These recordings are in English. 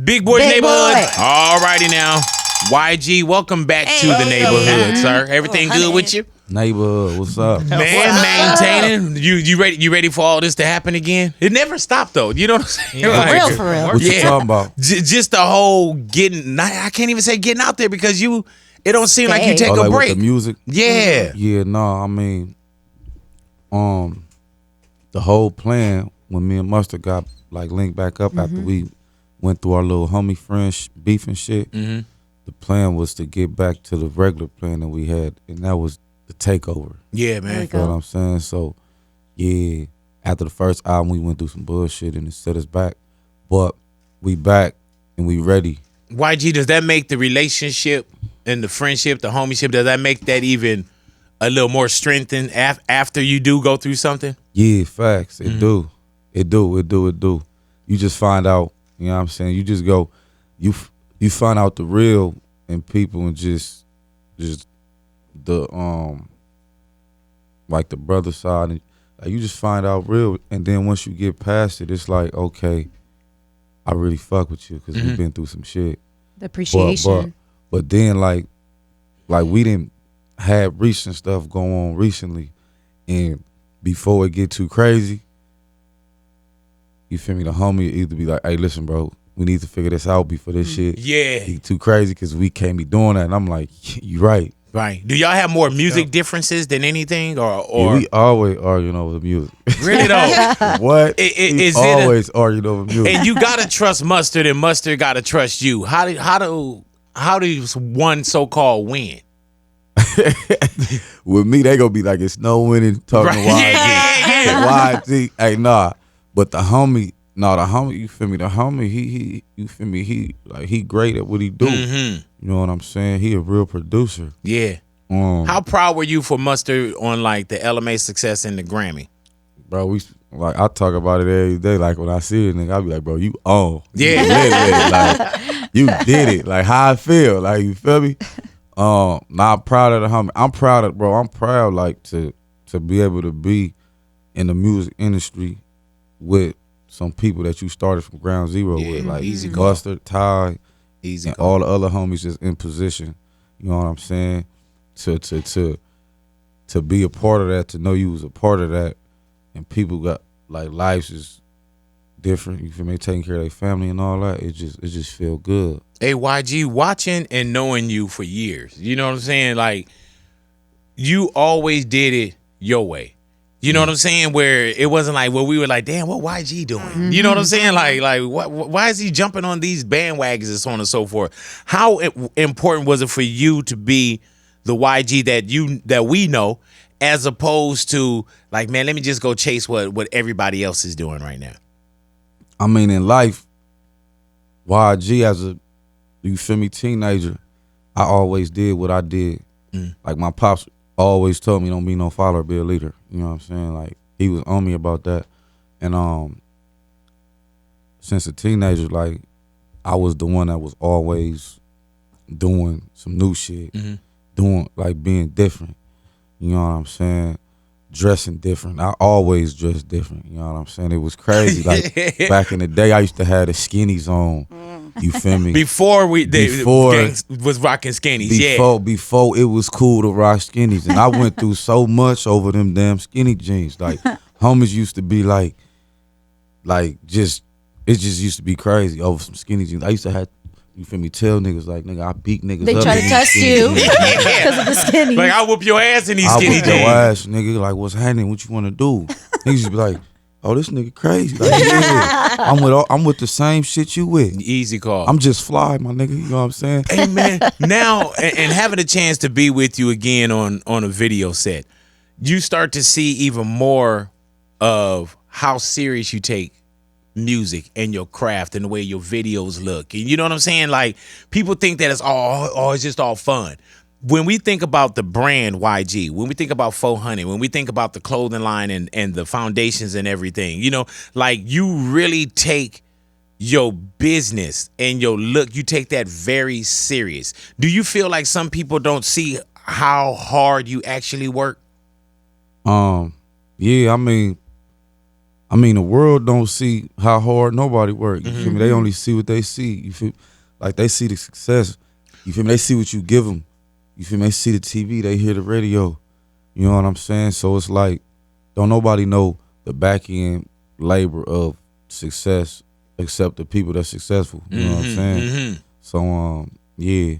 Big Boy's Big neighborhood. Boy. All righty now. YG, welcome back to the neighborhood, sir. Everything good with you? Neighborhood, what's up? Man, maintaining. You ready for all this to happen again? It never stopped though. You know what I'm saying? For real, for real. What you talking about? Just the whole getting. I can't even say getting out there because it don't seem like you take like a break. With the music? Yeah. Yeah, no, I mean, the whole plan when me and Mustard got like linked back up after we went through our little homie friends beef and shit. The plan was to get back to the regular plan that we had, and that was the takeover. Yeah, man. You know what I'm saying? So, yeah, after the first album, we went through some bullshit and it set us back. But we back and we ready. YG, does that make the relationship and the friendship, the homie-ship, does that make that even a little more strengthened after you do go through something? Yeah, facts. It do. It do. You just find out, you know what I'm saying? You just go, you find out the real in people and just the like the brother side, and like, you just find out real, and then once you get past it, it's like, okay, I really fuck with you because we've been through some shit. The appreciation. But then like we didn't have recent stuff going on recently, and before it get too crazy, you feel me? The homie either be like, hey, listen, bro, we need to figure this out before this shit get too crazy because we can't be doing that. And I'm like, you right. Right. Do y'all have more music differences than anything, or Yeah, we always arguing over the music. Really though? What? Is always arguing over music. And you gotta trust Mustard, and Mustard gotta trust you. How does one so-called win? With me, they gonna be like, it's no winning talking to YG. YG, hey, nah. But the homie, you feel me? The homie, he you feel me? He great at what he do. You know what I'm saying? He a real producer. Yeah. How proud were you for Mustard on like the LMA success and the Grammy? Bro, I talk about it every day. Like when I see it, nigga, I be like, bro, you on. Yeah. You lit with it. Like, you did it. Like how I feel. Like, you feel me? Now I'm proud of the homie. I'm proud like to be able to be in the music industry with some people that you started from ground zero with. Like Easy Mustard, Ty, Easy and all the other homies just in position. You know what I'm saying? To be a part of that, to know you was a part of that, and people got like lives is different. You feel me? Taking care of their family and all that. It just feel good. Hey, YG, watching and knowing you for years, you know what I'm saying? Like, you always did it your way. You know what I'm saying? Where it wasn't like, well, we were like, damn, what YG doing? You know what I'm saying? Like, why is he jumping on these bandwagons and so on and so forth? How important was it for you to be the YG that we know, as opposed to like, man, let me just go chase what everybody else is doing right now? I mean, in life, YG as a, you feel me, teenager, I always did what I did. Like my pops always told me, don't be no follower, be a leader. You know what I'm saying? Like, he was on me about that. And since a teenager, like, I was the one that was always doing some new shit, doing, like, being different. You know what I'm saying? Dressing different. I always dressed different. You know what I'm saying? It was crazy. Like, back in the day, I used to have the skinnies on. You feel me? Before gangs was rocking skinnies, Before it was cool to rock skinnies. And I went through so much over them damn skinny jeans. Like, homies used to be like, it just used to be crazy over some skinny jeans. I used to have, you feel me, tell niggas like, nigga, I beat niggas They up. They try to test you because of the skinny. Like, I whoop your ass in these skinny jeans. I whoop your ass, nigga. Like, what's happening? What you want to do? Niggas used to be like, oh, this nigga crazy. Like, yeah, I'm with the same shit you with. Easy call. I'm just fly, my nigga. You know what I'm saying? Hey, man, now, and having a chance to be with you again on a video set, you start to see even more of how serious you take music and your craft and the way your videos look. And you know what I'm saying? Like, people think that it's just all fun. When we think about the brand YG, when we think about 400, when we think about the clothing line and the foundations and everything, you know, like, you really take your business and your look, you take that very serious. Do you feel like some people don't see how hard you actually work? Yeah, I mean, I mean, the world don't see how hard nobody work. You feel me? They only see what they see. You feel like they see the success. You feel me? They see what you give them. You feel me? They see the TV. They hear the radio. You know what I'm saying? So it's like, don't nobody know the back end labor of success except the people that's successful. You know what I'm saying? So yeah.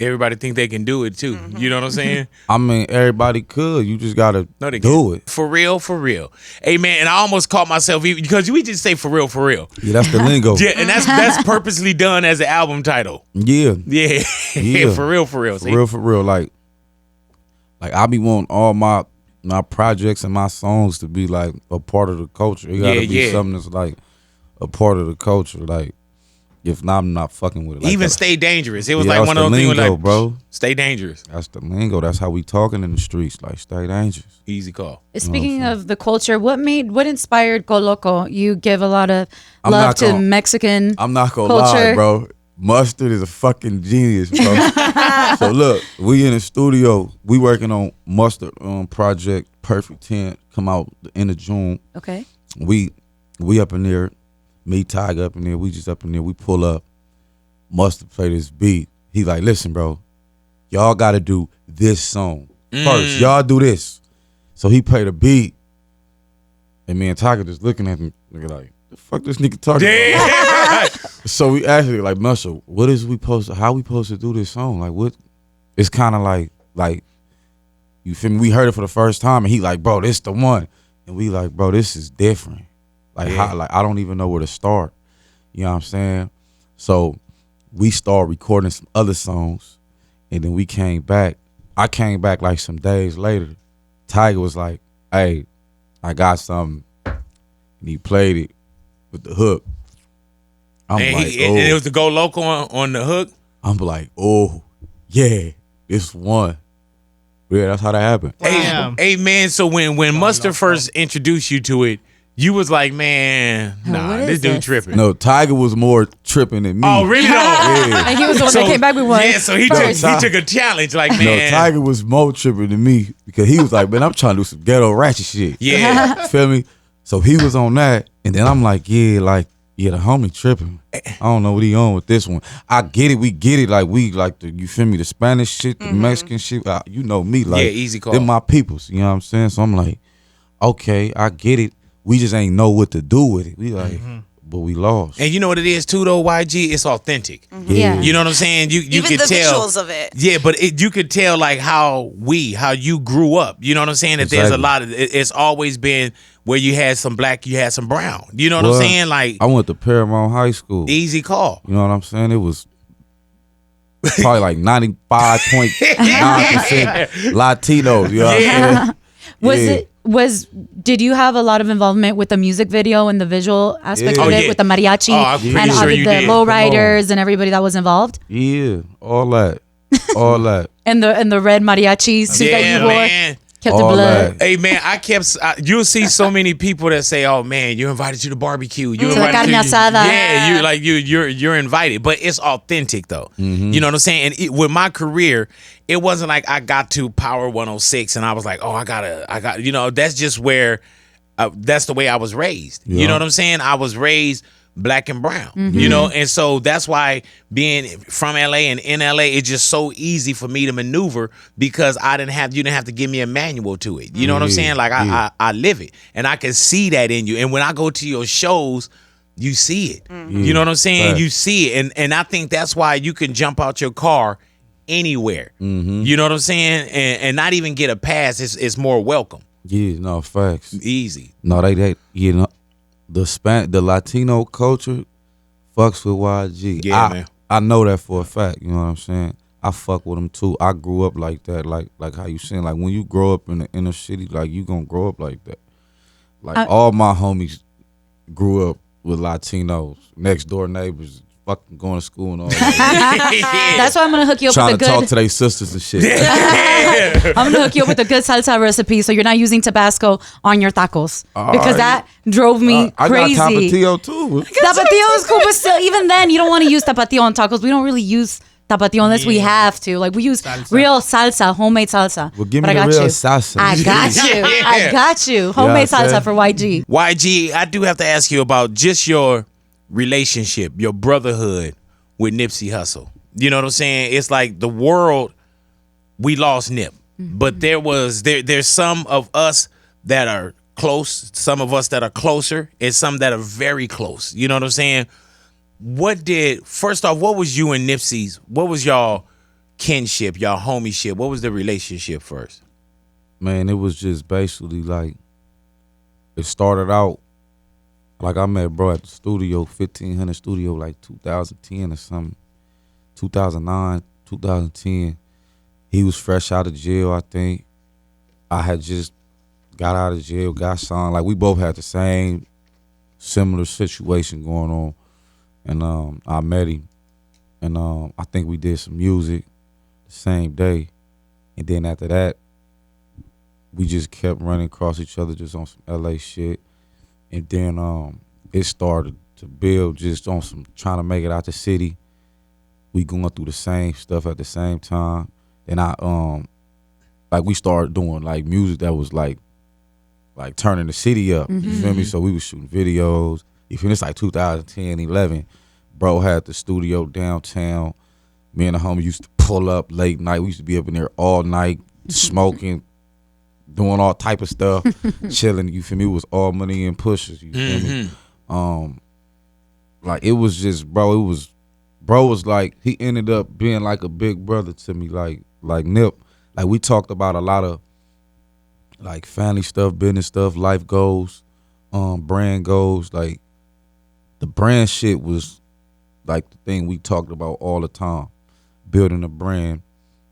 Everybody think they can do it too. You know what I'm saying? I mean, everybody could. You just gotta they do it. For real, for real. Hey man, and I almost caught myself because we just say for real, for real. Yeah, that's the lingo. Yeah, and that's purposely done as an album title. Yeah. Yeah. Yeah. For real, for real. For real, for real. Like I be wanting all my projects and my songs to be like a part of the culture. It gotta be something that's like a part of the culture. Like, if not, I'm not fucking with it. Like even that. Stay Dangerous. It was Yeah, like one of those things like, bro. Stay dangerous. That's the lingo. That's how we talking in the streets. Like, stay dangerous. Easy call. Speaking of the culture, what inspired Go Loco? You give a lot of love to Mexican I'm not gonna culture. lie, bro. Mustard is a fucking genius, bro. So look, we in the studio. We working on Mustard project Perfect 10. Come out the end of June. Okay. We up in there. Me, Tiger up in there. We just up in there. We pull up. Mustard play this beat. He like, listen, bro. Y'all got to do this song first. Y'all do this. So he played a beat. And me and Tiger just looking at him like, the fuck this nigga talking about? So we actually like, Muscle, what is how we supposed to do this song? Like, what? It's kind of like, you feel me? We heard it for the first time, and he like, bro, this the one. And we like, bro, this is different. Like, I don't even know where to start. You know what I'm saying? So we started recording some other songs, and then we came back. I came back like some days later. Tiger was like, hey, I got something. And he played it with the hook. I'm like, and it was the Go Loco on the hook? I'm like, oh, yeah, this one. Yeah, that's how that happened. Hey man, so when Mustard first introduced you to it, you was like, man, nah, this dude tripping. No, Tiger was more tripping than me. Oh, really? Yeah. And he was the one that came back with one. Yeah, so he took a challenge, like, man. No, Tiger was more tripping than me because he was like, man, I'm trying to do some ghetto ratchet shit. Yeah. Feel me? So he was on that, and then I'm like, the homie tripping. I don't know what he on with this one. I get it, we get it. Like, we like the, you feel me, the Spanish shit, the Mexican shit. You know me, like, easy call. They're my peoples, you know what I'm saying? So I'm like, okay, I get it. We just ain't know what to do with it. We like, but we lost. And you know what it is too, though, YG? It's authentic. Yeah. You know what I'm saying? You Even could the tell visuals of it. Yeah, but you could tell like how you grew up. You know what I'm saying? That there's a lot of it's always been where you had some black, you had some brown. You know what I'm saying? Like, I went to Paramount High School. Easy call. You know what I'm saying? It was probably like 95.9% Latinos. You know what I'm saying? Did you have a lot of involvement with the music video and the visual aspect of it with the mariachi and the lowriders and everybody that was involved? Yeah, all that. and the red mariachi suit that you wore. Man. Kept the blood. Hey man, you'll see so many people that say, "Oh man, you're invited to the barbecue. You're to invited the carne asada." Yeah, you're invited, but it's authentic though. You know what I'm saying? And with my career, it wasn't like I got to Power 106 and I was like, "Oh, I got." You know, that's just where that's the way I was raised. You know what I'm saying? I was raised black and brown, you know, and so that's why being from LA and in LA, it's just so easy for me to maneuver because you didn't have to give me a manual to it. You know what I'm saying? Like I live it, and I can see that in you. And when I go to your shows, you see it. You know what I'm saying? Right. You see it, and I think that's why you can jump out your car anywhere. You know what I'm saying? And not even get a pass. It's more welcome. Yeah, no facts. Easy. No, they you know. The Latino culture fucks with YG. Yeah, man. I know that for a fact. You know what I'm saying? I fuck with them too. I grew up like that. Like how you saying? Like when you grow up in the inner city, like you gonna grow up like that. Like all my homies grew up with Latinos, next door neighbors, fucking going to school and all that. That's why I'm gonna hook you up Trying with the to good. talk to their sisters and shit. I'm gonna hook you up with a good salsa recipe, so you're not using Tabasco on your tacos because that drove me crazy. I got Tapatio too. Tapatio is cool, but still, even then, you don't want to use Tapatio on tacos. We don't really use tapatio unless we have to. Like we use real salsa, homemade salsa. Well, give me the real salsa. I got you. I got you. Homemade salsa for YG. YG, I do have to ask you about just your relationship, your brotherhood with Nipsey Hussle. You know what I'm saying? It's like the world, we lost Nip. But there's some of us that are close, some of us that are closer, and some that are very close. You know what I'm saying? First off, what was you and Nipsey's, what was y'all kinship, y'all homieship? What was the relationship first? Man, it was just basically like, it started out, like I met bro at the studio, 1500 studio, like 2010 or something, 2009, 2010. He was fresh out of jail, I think. I had just got out of jail, got signed. Like we both had the same similar situation going on. And I met him. And I think we did some music the same day. And then after that, we just kept running across each other just on some LA shit. And then it started to build just on some trying to make it out the city. We going through the same stuff at the same time. And like we started doing like music that was like turning the city up. You feel me? So we was shooting videos. You feel me? It's like 2010, 11. Bro had the studio downtown. Me and the homie used to pull up late night. We used to be up in there all night, smoking, doing all type of stuff, chilling. You feel me? It was all money and pushes. You feel me? Like it was just, bro was like, he ended up being like a big brother to me, like Nip. Like we talked about a lot of like family stuff, business stuff, life goals, brand goals. Like the brand shit was like the thing we talked about all the time. Building a brand,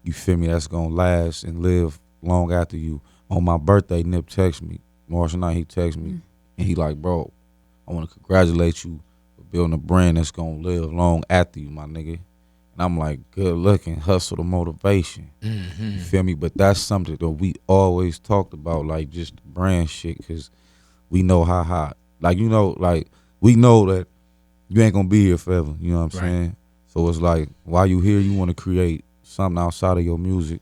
you feel me, that's gonna last and live long after you. On my birthday, Nip texted me. March 9th, he texted me. And he like, bro, I wanna congratulate you for building a brand that's gonna live long after you, my nigga. And I'm like, good looking, hustle the motivation. You feel me? But that's something that we always talked about, like just the brand shit, because we know how hot. Like, you know, like we know that you ain't gonna be here forever, you know what I'm saying? So it's like, while you here, you wanna create something outside of your music,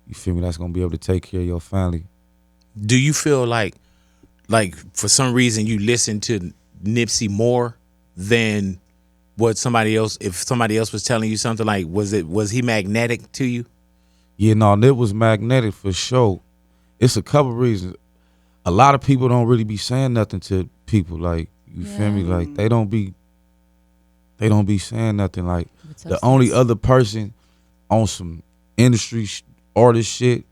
you feel me, that's gonna be able to take care of your family. Do you feel like for some reason you listen to Nipsey more than what somebody else, if somebody else was telling you something, like was he magnetic to you? Yeah, no, Nip was magnetic for sure. It's a couple reasons. A lot of people don't really be saying nothing to people, like, you feel me? Like they don't be saying nothing. Like the only other person on some industry artist shit,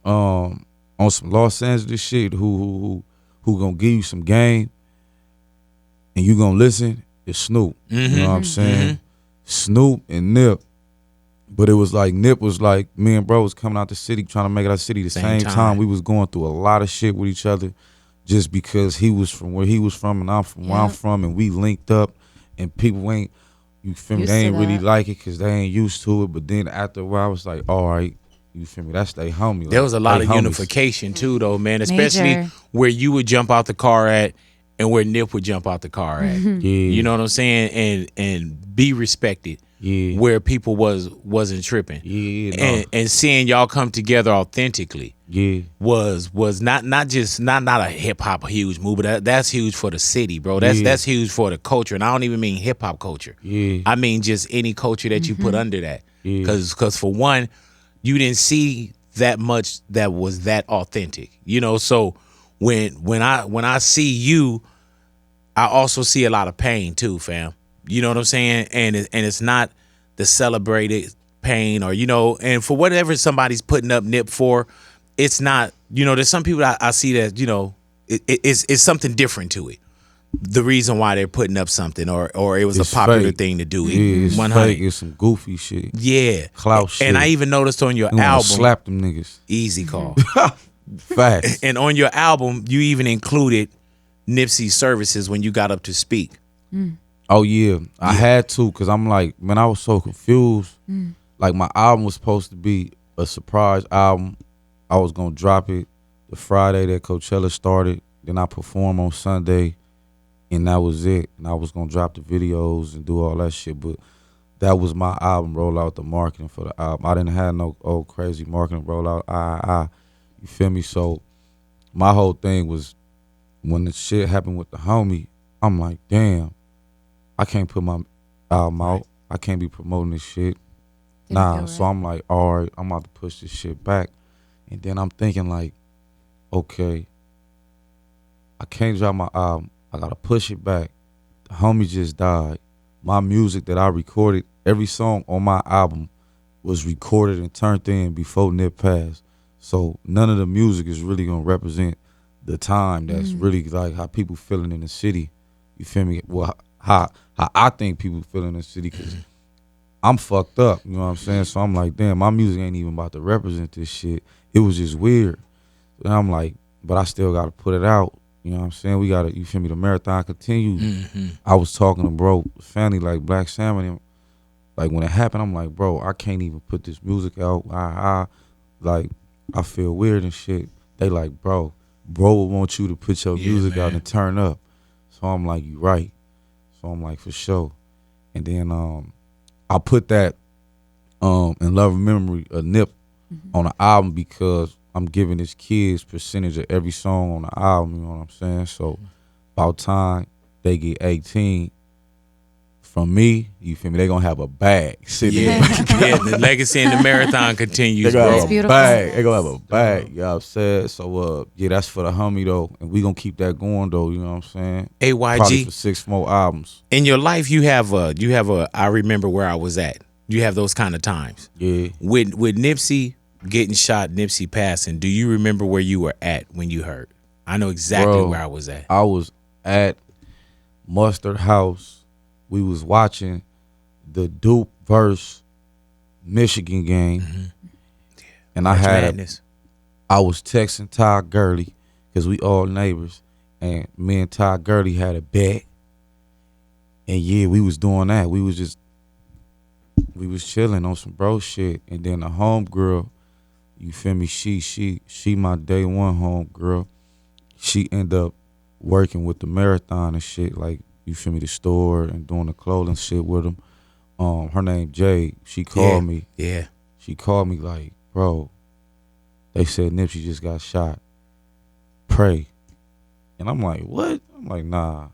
on some Los Angeles shit, who gonna give you some game and you gonna listen, is Snoop. You know what I'm saying? Snoop and Nip. But it was like Nip was like, me and bro was coming out the city, trying to make it out the city the same time. We was going through a lot of shit with each other just because he was from where he was from and I'm from where I'm from, and we linked up, and people ain't, you feel me, they ain't really like it because they ain't used to it. But then after a while, I was like, all right, you feel me, that's they homie. Like, there was a lot of unification too, though, man, especially where you would jump out the car at and where Nip would jump out the car at. You know what I'm saying? And be respected. Where people wasn't tripping. And seeing y'all come together authentically was not a hip hop huge move, but that's huge for the city, bro. That's huge for the culture. And I don't even mean hip hop culture. I mean just any culture that you put under that. Cause for one, you didn't see that much that was that authentic. You know, so when I see you, I also see a lot of pain too, fam. You know what I'm saying? And it's not the celebrated pain, or, you know, and for whatever somebody's putting up Nip for, it's not, you know, there's some people I see that, you know, it's something different to it. The reason why they're putting up something, or it was it's a popular fake. thing to do. It's fake. It's some goofy shit. Yeah. Clout shit. And I even noticed on your album. Slap them niggas. Easy call. Facts. And on your album, you even included Nipsey's services when you got up to speak. Oh yeah, I had to, cause I'm like, man, I was so confused. Like my album was supposed to be a surprise album. I was gonna drop it the Friday that Coachella started. Then I perform on Sunday, and that was it. And I was gonna drop the videos and do all that shit. But that was my album rollout, the marketing for the album. I didn't have no old crazy marketing rollout. You feel me? So my whole thing was when the shit happened with the homie, I'm like, damn, I can't put my album out. I can't be promoting this shit. Nah, so I'm like, all right, I'm about to push this shit back. And then I'm thinking like, okay, I can't drop my album. I gotta push it back. The homie just died. My music that I recorded, every song on my album was recorded and turned in before Nip passed. So none of the music is really gonna represent the time that's really like how people feeling in the city. You feel me? Well, how I think people feel in the city, because I'm fucked up, you know what I'm saying? So I'm like, damn, my music ain't even about to represent this shit. It was just weird. And I'm like, but I still got to put it out. You know what I'm saying? We got to, you feel me, the marathon continues. I was talking to bro, family like Black Salmon. And like when it happened, I'm like, bro, I can't even put this music out. I feel weird and shit. They like, bro would want you to put your music out and turn up. So I'm like, you right. So I'm like, for sure. And then I put that in love and memory of Nip on the album because I'm giving his kids percentage of every song on the album, you know what I'm saying? So about time they get 18 from me, you feel me, they gonna have a bag sitting there. Yeah, the legacy and the marathon continues, they gonna bro. have a bag. They gonna have a bag, you know what I'm saying? So yeah, that's for the homie though, and we gonna keep that going though, you know what I'm saying? Hey, Probably YG, for 6 more albums. in your life you have a I remember where I was at. You have those kind of times. Yeah. With Nipsey getting shot, Nipsey passing, do you remember where you were at when you heard? I know exactly where I was at. I was at Mustard House. We was watching the Duke versus Michigan game. And I was texting Ty Gurley, because we all neighbors, and me and Ty Gurley had a bet. And yeah, we was doing that. We was chilling on some bro shit. And then the homegirl, you feel me, she my day one homegirl. She ended up working with the marathon and shit, like, you feel me, the store and doing the clothing shit with them. Her name Jade. She called me. Yeah. She called me like, bro, they said Nipsey just got shot. Pray. And I'm like, what? I'm like, nah.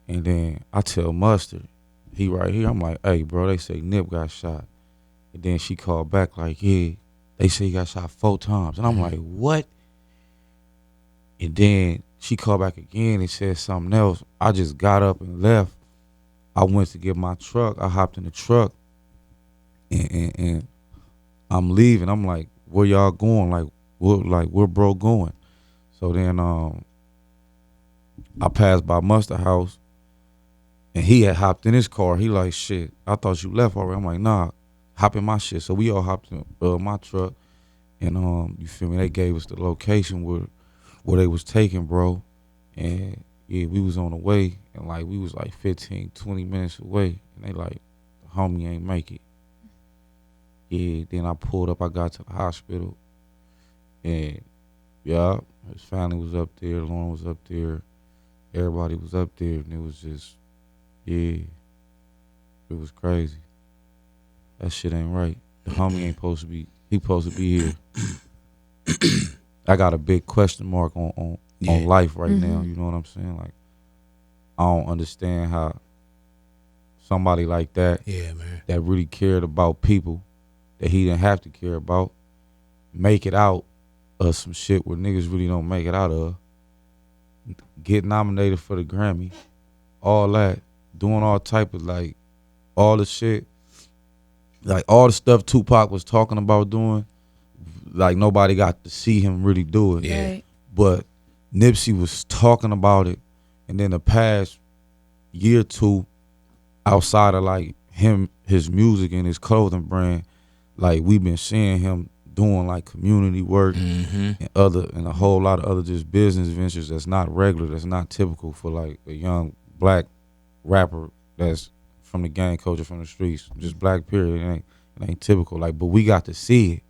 And then I tell Mustard, he right here. I'm like, hey, bro, they say Nip got shot. And then she called back like, yeah, they say he got shot 4 times. And I'm like, what? And then she called back again and said something else. I just got up and left. I went to get my truck. I hopped in the truck, and I'm leaving. I'm like, where y'all going? Where bro going? So then I passed by Mustard House, and he had hopped in his car. He like, shit, I thought you left already. I'm like, nah, hop in my shit. So we all hopped in my truck, and you feel me? They gave us the location where they was taking bro, and yeah, we was on the way, and like we was like 15, 20 minutes away, and they like, the homie ain't make it. Yeah, then I pulled up, I got to the hospital, and yeah, his family was up there, Lauren was up there, everybody was up there, and it was just, yeah, it was crazy. That shit ain't right. The homie ain't supposed to be, he supposed to be here. I got a big question mark on life right now, you know what I'm saying? Like, I don't understand how somebody like that, man, that really cared about people that he didn't have to care about, make it out of some shit where niggas really don't make it out of, get nominated for the Grammy, all that, doing all type of like, all the shit, like all the stuff Tupac was talking about doing, like nobody got to see him really do it. Yeah. Right. But Nipsey was talking about it, and then the past year or two, outside of like him, his music and his clothing brand, like we've been seeing him doing like community work and a whole lot of other just business ventures that's not regular, that's not typical for like a young black rapper that's from the gang culture, from the streets, just black period. It ain't typical. Like, but we got to see it.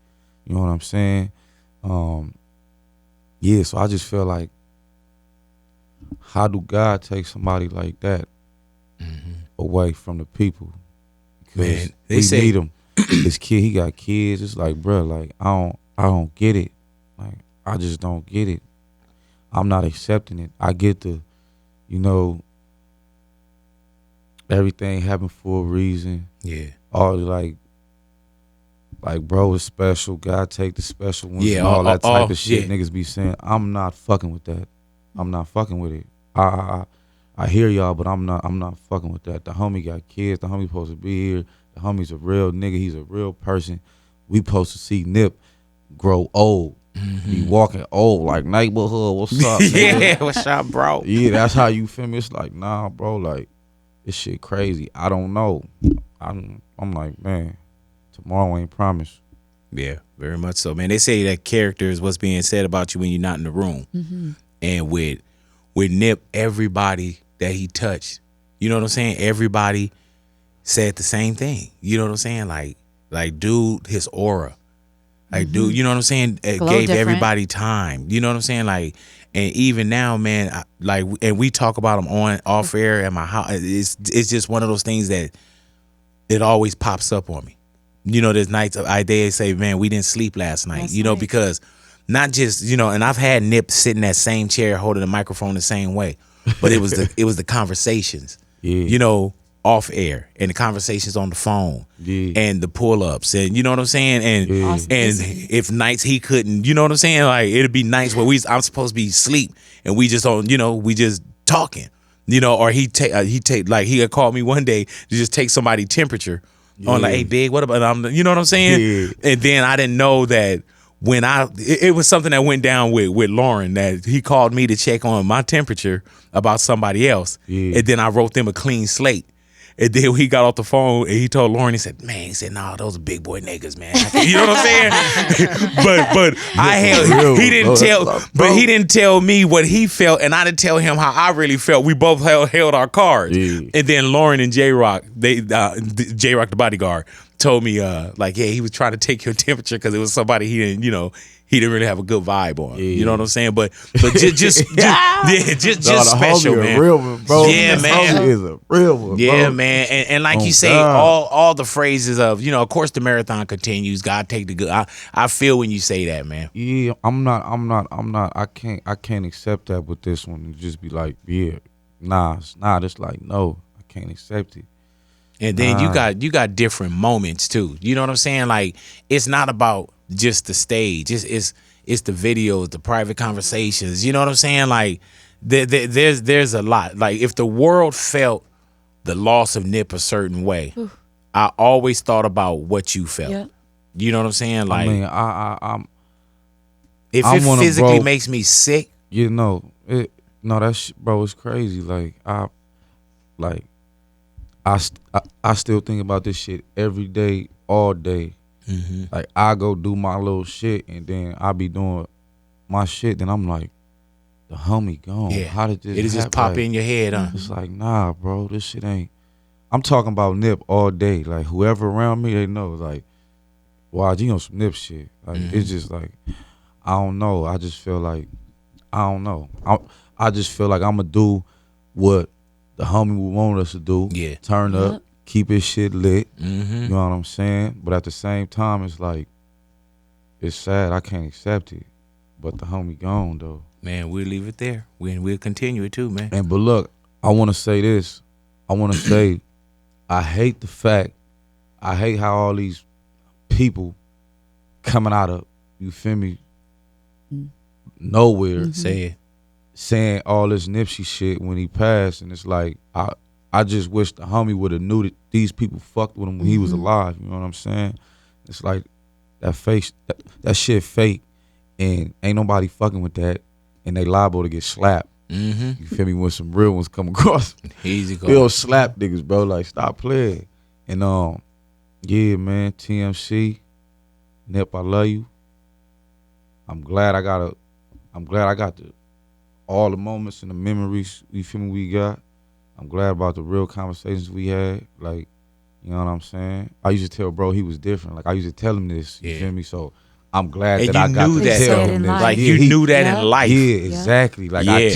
You know what I'm saying? Yeah, so I just feel like, how do God take somebody like that away from the people? Man, we meet him. This kid, he got kids. It's like, bro, like I don't get it. Like I just don't get it. I'm not accepting it. I get the, you know, everything happened for a reason. Yeah. All like bro is special. God take the special ones. Yeah. And all that type of shit niggas be saying. I'm not fucking with that. I'm not fucking with it. I hear y'all, but I'm not fucking with that. The homie got kids. The homie supposed to be here. The homie's a real nigga. He's a real person. We supposed to see Nip grow old. Be walking old like neighborhood. What's up? Yeah, what's up, bro? Yeah, that's how you feel me. It's like, nah, bro. Like this shit crazy. I don't know. I'm like, man, tomorrow ain't promised. Yeah, very much so, man. They say that character is what's being said about you when you're not in the room. And with Nip, everybody that he touched, you know what I'm saying? Everybody said the same thing. You know what I'm saying? Like dude, his aura. Like, dude, you know what I'm saying? It gave everybody time. You know what I'm saying? Like, and even now, man, and we talk about him off air at my house. It's just one of those things that it always pops up on me. You know, there's nights they say, man, we didn't sleep last night. You know, because not just, you know, and I've had Nip sit in that same chair holding the microphone the same way, but it was the conversations. You know, off air and the conversations on the phone and the pull-ups and you know what I'm saying, and and if nights he couldn't, you know what I'm saying, like it'd be nights where I'm supposed to be asleep and we just on, you know, we just talking, you know, or he take like he had called me one day to just take somebody's temperature on like, hey big, what about you know what I'm saying, and then I didn't know that when it was something that went down with Lauren, that he called me to check on my temperature about somebody else, and then I wrote them a clean slate. And then he got off the phone and he told Lauren, he said, nah, those are big boy niggas, man. You know what I'm saying? but he didn't tell me what he felt, and I didn't tell him how I really felt. We both held our cards. And then Lauren and J-Rock, J-Rock the bodyguard, told me like, yeah, he was trying to take your temperature because it was somebody he didn't, you know, he didn't really have a good vibe on. You know what I'm saying? But just special, man. Real one, bro. Yeah, man. Is a real one, yeah, bro. man. And like you say, all the phrases of, you know, of course the marathon continues. God take the good. I feel when you say that, man. Yeah, I'm not. I can't accept that with this one. And just be like, yeah, nah. It's like, no, I can't accept it. And then you got different moments too. You know what I'm saying? Like, it's not about just the stage. It's the videos, the private conversations. You know what I'm saying? Like, there's a lot. Like, if the world felt the loss of Nip a certain way, I always thought about what you felt. Yeah. You know what I'm saying? Like, I mean, if it physically makes me sick, you know, bro, it's crazy. I still think about this shit every day, all day. Like, I go do my little shit and then I be doing my shit. Then I'm like, the homie gone. Yeah. How did this happen? Just pop in your head, huh? It's like, nah, bro, this shit ain't. I'm talking about Nip all day. Like, whoever around me, they know. Like, YG on some Nip shit. Like, it's just like, I don't know. I just feel like, I don't know. I just feel like I'm going to do what the homie would want us to do. Yeah. Turn up, keep his shit lit. You know what I'm saying? But at the same time, it's like, it's sad. I can't accept it. But the homie gone, though. Man, we'll leave it there. We'll continue it too, man. But look, I want to say this. I want to say, I hate how all these people coming out of, you feel me, nowhere. Saying all this Nipsey shit when he passed, and it's like, I just wish the homie would have knew that these people fucked with him when he was alive. You know what I'm saying? It's like that shit fake, and ain't nobody fucking with that, and they liable to get slapped. You feel me? When some real ones come across, easy go. They'll slap niggas, bro. Like, stop playing. And yeah, man, TMC, Nip, I love you. I'm glad I got all the moments and the memories, you feel me, we got. I'm glad about the real conversations we had. Like, you know what I'm saying? I used to tell bro he was different. Like, I used to tell him this, you feel me? So I'm glad that I got to tell him this. Like, you knew that in life. Yeah, exactly. Like, I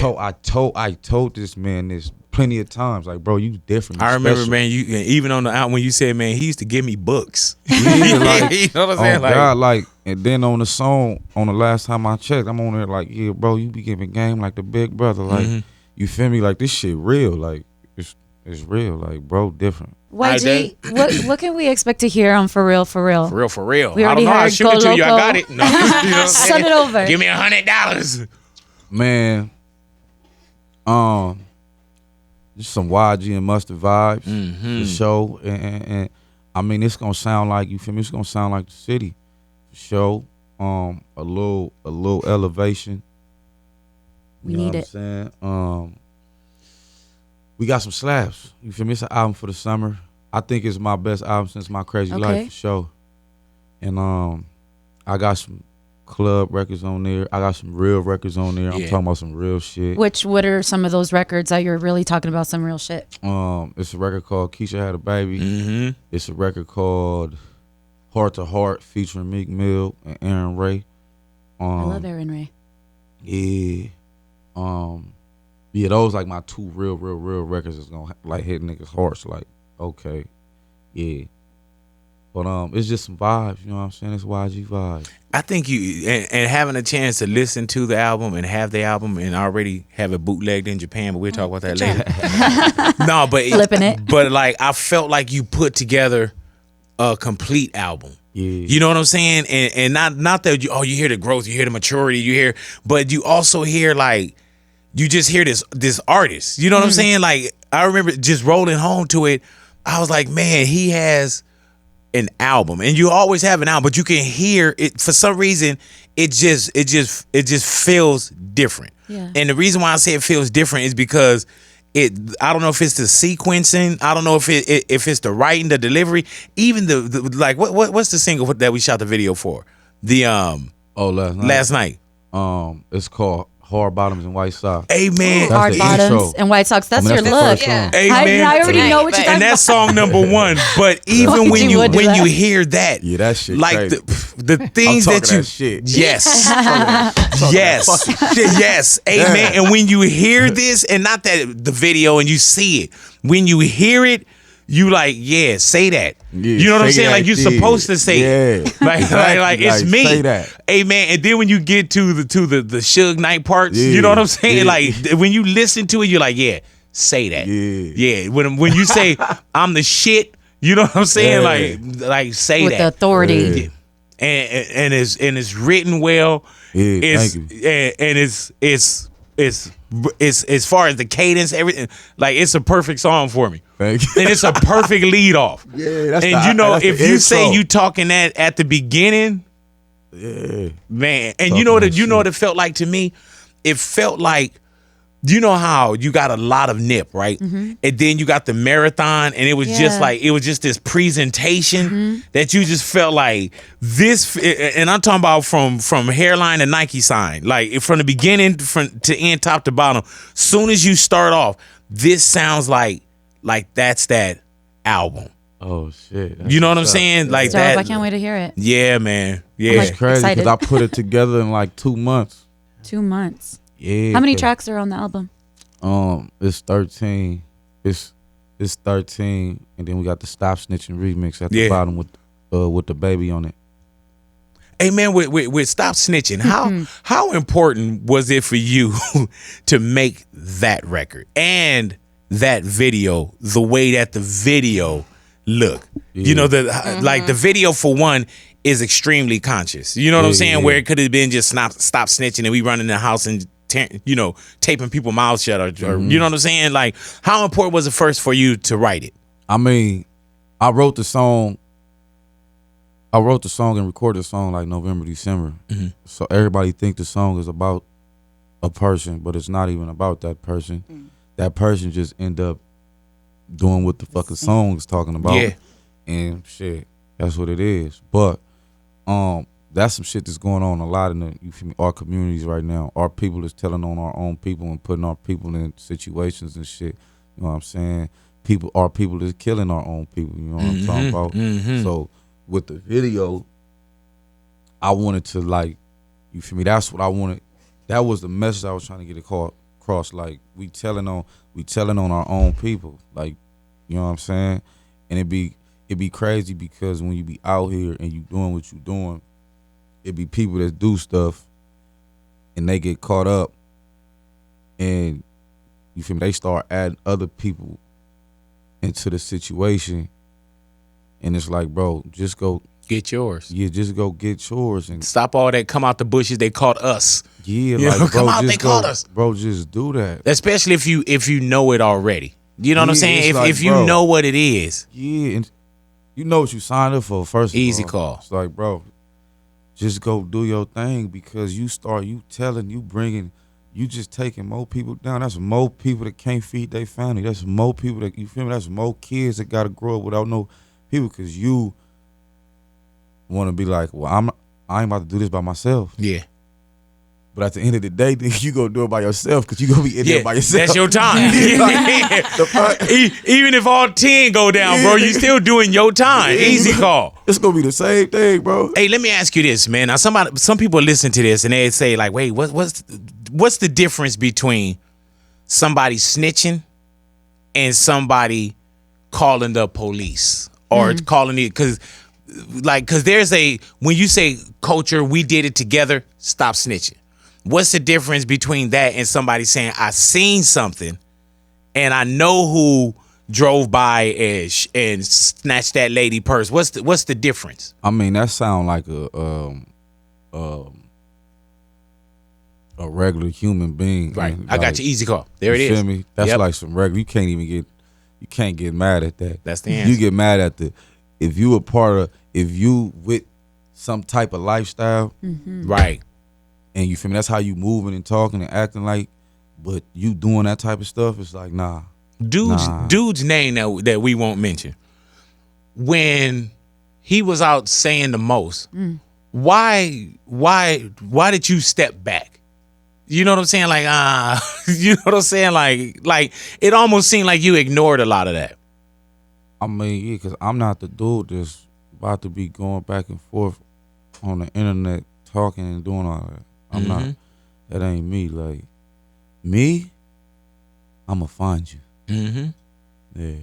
told this man this plenty of times. Like, bro, you different. I remember, man. You even on the album when you said, man, he used to give me books. Yeah, like, you know what I'm saying? Oh God, like, and then on the song, on the last time I checked, I'm on there like, yeah, bro, you be giving game like the big brother. Like, you feel me? Like, this shit real. Like, it's real. Like, bro, different. YG, what can we expect to hear on For Real, For Real? For real, for real. We already I heard shoot it to you. I got it. No, you know Send it over. Give me $100. Man, just some YG and Mustard vibes. The show, and I mean, it's gonna sound like, you feel me? It's gonna sound like the city. The show, a little elevation. We need it. What I'm saying? We got some slaps. You feel me? It's an album for the summer. I think it's my best album since My Crazy Life, for sure. And I got some club records on there. I got some real records on there. I'm talking about some real shit. What are some of those records that you're really talking about some real shit? It's a record called Keisha Had a Baby. It's a record called Heart to Heart featuring Meek Mill and Aaron Ray. I love Aaron Ray. Yeah. Yeah, those like my two real records that's gonna like hit niggas' hearts. Like, okay, yeah. But it's just some vibes, you know what I'm saying? It's YG vibes. I think you and having a chance to listen to the album and have the album and already have it bootlegged in Japan, but we'll talk about that later. No, but flipping it. But like I felt like you put together a complete album. Yeah. You know what I'm saying? And not that you hear the growth, you hear the maturity, but you also hear like you just hear this artist. You know what I'm saying? Like I remember just rolling home to it. I was like, man, he has an album, and you always have an album, but you can hear it for some reason. It just feels different. Yeah. And the reason why I say it feels different is because I don't know if it's the sequencing. I don't know if it's the writing, the delivery, even the like. What's the single that we shot the video for? The last night. It's called Hard Bottoms and White Socks. Amen. Hard Bottoms and White Socks. That's your look. Amen. I already know what you're talking about. And that's song number one. But even when you hear that, yeah, that shit, like crazy. the things that you, that shit. yes, yes, amen. And when you hear this, and not that the video, and you see it, when you hear it, you like, yeah, say that. Yeah, you know what I'm saying? that, Like you're supposed to say it. Like it's me. Say that. Amen. And then when you get to the Suge Knight parts, Yeah, you know what I'm saying? yeah. Like when you listen to it, you're like, yeah, say that. Yeah. When you say I'm the shit, you know what I'm saying? Yeah. Like say with that. the authority. Yeah. And it's written well. Yeah, thank you. And it's as far as the cadence, everything, like it's a perfect song for me. Thank you. And it's a perfect lead off. Yeah, that's and that's if you say you talking that at the beginning, yeah, man, and you know what it felt like to me? It felt like, you know how you got a lot of Nip, right? And then you got the marathon, and it was just this presentation that you just felt like this. And I'm talking about from hairline to Nike sign, like from the beginning to end, top to bottom. Soon as you start off, this sounds like that's that album. Oh shit! You know what I'm saying? Like Dope. that. I can't wait to hear it. Yeah, man. Yeah, like, it's crazy because I put it together in like 2 months. 2 months. Yeah. How many tracks are on the album? It's 13. It's 13, and then we got the Stop Snitching remix at the bottom with the baby on it. Hey man, with Stop Snitching, how important was it for you to make that record and that video the way that the video looked? Yeah. You know, like the video for one is extremely conscious. You know what I'm saying? Yeah. Where it could have been just stop snitching and we run in the house and taping people's mouths shut, or you know what I'm saying? Like, how important was it first for you to write it? I mean, I wrote the song and recorded the song like November, December. So everybody think the song is about a person, but it's not even about that person. That person just end up doing what the fucking song is talking about. Yeah. And shit, that's what it is. But that's some shit that's going on a lot in our communities right now. Our people is telling on our own people and putting our people in situations and shit. You know what I'm saying? Our people is killing our own people. You know what I'm talking about? So with the video, I wanted to, like, you feel me? That's what I wanted. That was the message I was trying to get across across. Like we telling on our own people. Like, you know what I'm saying? And it be crazy because when you be out here and you doing what you doing, it be people that do stuff and they get caught up and you feel me, they start adding other people into the situation, and it's like, bro, just go get yours. Yeah, just go get yours and stop all that. Come out the bushes. They caught us. Yeah, you like know, bro, come out. Just They caught us. Bro, just do that. Especially if you know it already. You know what I'm saying? If you know what it is. Yeah, and you know what you signed up for. First of all, easy call. It's like, bro, just go do your thing because you telling, you bringing. You just taking more people down. That's more people that can't feed their family. That's more people that, you feel me? That's more kids that got to grow up without no people because you want to be like, well, I ain't about to do this by myself. Yeah. But at the end of the day, then you go do it by yourself because you going to be in there by yourself. That's your time. Even if all 10 go down, bro, you still doing your time. Easy call. It's going to be the same thing, bro. Hey, let me ask you this, man. Now, some people listen to this and they say, like, wait, what's the difference between somebody snitching and somebody calling the police or calling it? Because there's when you say culture, we did it together, stop snitching. What's the difference between that and somebody saying, I seen something and I know who drove by and snatched that lady purse? What's the difference? I mean, that sound like a regular human being. Right. And I got you. Easy call. There it is. Feel me? That's like some regular. You can't get mad at that. That's the answer. You get mad at if you with some type of lifestyle. Right. And you feel me? That's how you moving and talking and acting like, but you doing that type of stuff, it's like, nah. Dude's name that we won't mention. When he was out saying the most, why did you step back? You know what I'm saying? Like, you know what I'm saying? Like it almost seemed like you ignored a lot of that. I mean, yeah, because I'm not the dude that's about to be going back and forth on the internet talking and doing all that. I'm not. That ain't me. Like, me, I'ma find you. Yeah.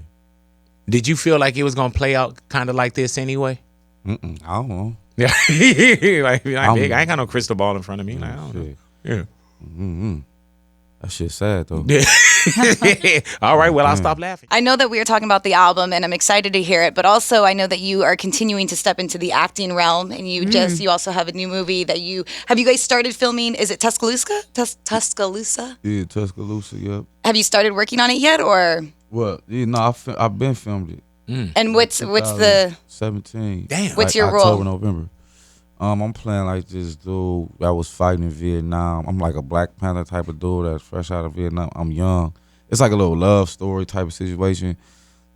Did you feel like it was gonna play out kind of like this anyway? I don't know. Yeah. I ain't got no crystal ball in front of me. Like, I don't know. Yeah. That shit's sad though. All right, well, I'll stop laughing. I know that we are talking about the album and I'm excited to hear it, but also I know that you are continuing to step into the acting realm and you also have a new movie that have you guys started filming? Is it Tuscaloosa? Tuscaloosa? Yeah, Tuscaloosa, yep. Have you started working on it yet or? Well, yeah, no, I've been filmed it. And what's the 17? Damn. What's your role? October, November. I'm playing like this dude that was fighting in Vietnam. I'm like a Black Panther type of dude that's fresh out of Vietnam. I'm young. It's like a little love story type of situation.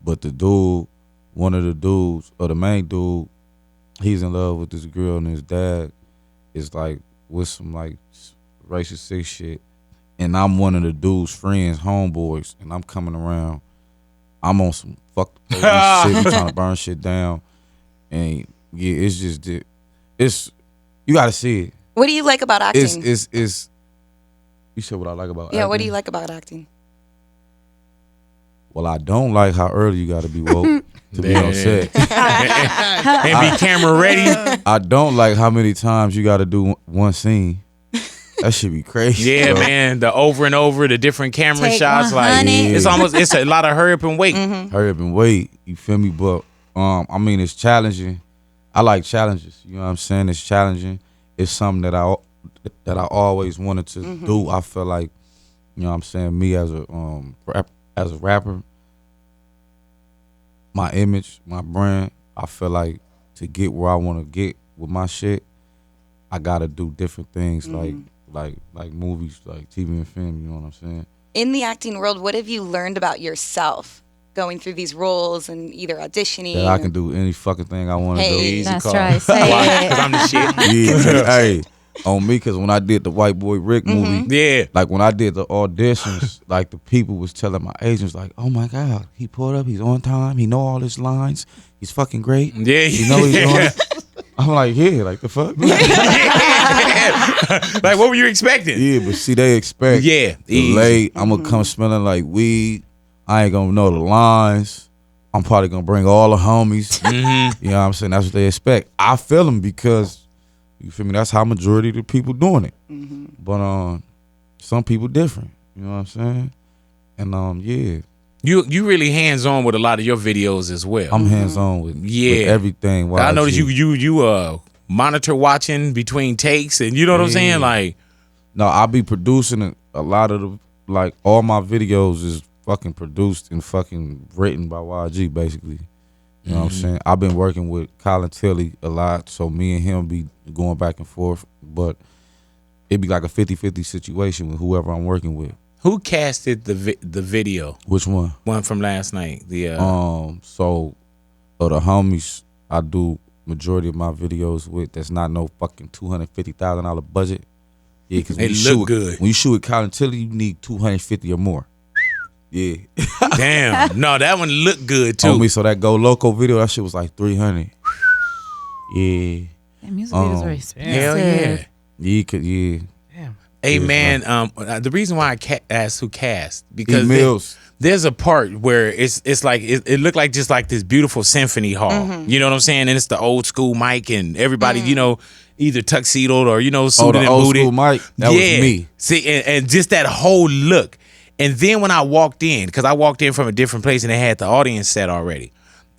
But the dude, one of the dudes, or the main dude, he's in love with this girl and his dad is like with some like racist sick shit. And I'm one of the dude's friends, homeboys, and I'm coming around. I'm on some fuck the police shit. We trying to burn shit down. And yeah, it's just you gotta see it. What do you like about acting? It's you said what I like about acting? Yeah, what do you like about acting? Well, I don't like how early you gotta be woke to be on set. And be camera ready. I don't like how many times you gotta do one scene. That should be crazy. Yeah, bro. Man, the over and over, the different camera Take shots, like it's a lot of hurry up and wait. Hurry up and wait. You feel me? But I mean, it's challenging. I like challenges. You know what I'm saying? It's challenging. It's something that I always wanted to do. I feel like, you know what I'm saying, me as a rapper, my image, my brand, I feel like to get where I want to get with my shit, I gotta do different things like movies, like TV and film. You know what I'm saying? In the acting world, what have you learned about yourself? Going through these roles and either auditioning. That I can do any fucking thing I want to do. Hey, that's right. Say it. Because I'm the shit. Yeah, hey, on me, because when I did the White Boy Rick movie, Yeah. like when I did the auditions, like the people was telling my agents, like, oh my God, he pulled up, he's on time, he know all his lines, he's fucking great. Yeah. You know he's on it. I'm like, yeah, like the fuck. Like, what were you expecting? Yeah, but see, they expect late. I'm gonna come smelling like weed. I ain't gonna know the lines. I'm probably gonna bring all the homies. You know what I'm saying? That's what they expect. I feel them because, you feel me? That's how majority of the people doing it. But some people different. You know what I'm saying? And yeah. You really hands on with a lot of your videos as well. I'm hands on with everything. I noticed you monitor watching between takes, and you know what I'm saying? Like, no, I be producing a lot of all my videos is fucking produced and fucking written by YG basically. You know what I'm saying? I've been working with Colin Tilley a lot, so me and him be going back and forth, but it'd be like a 50-50 situation with whoever I'm working with. Who casted the video? Which one? One from last night. The so the homies I do majority of my videos with, that's not no fucking $250,000 budget. Yeah, because they look good. When you shoot with Colin Tilley, you need 250 or more. Yeah. Damn. No, that one looked good too. Homie, so that Go Loco video, that shit was like 300. Yeah. That music videos are expensive. Hell yeah. Yeah. Hey man, the reason why I asked who cast, because there's a part where it's like it looked like just like this beautiful symphony hall. You know what I'm saying? And it's the old school mic, and everybody either tuxedoed or suited and old booted. School mic, that was me. See, and just that whole look. And then when I walked in, because I walked in from a different place and they had the audience set already.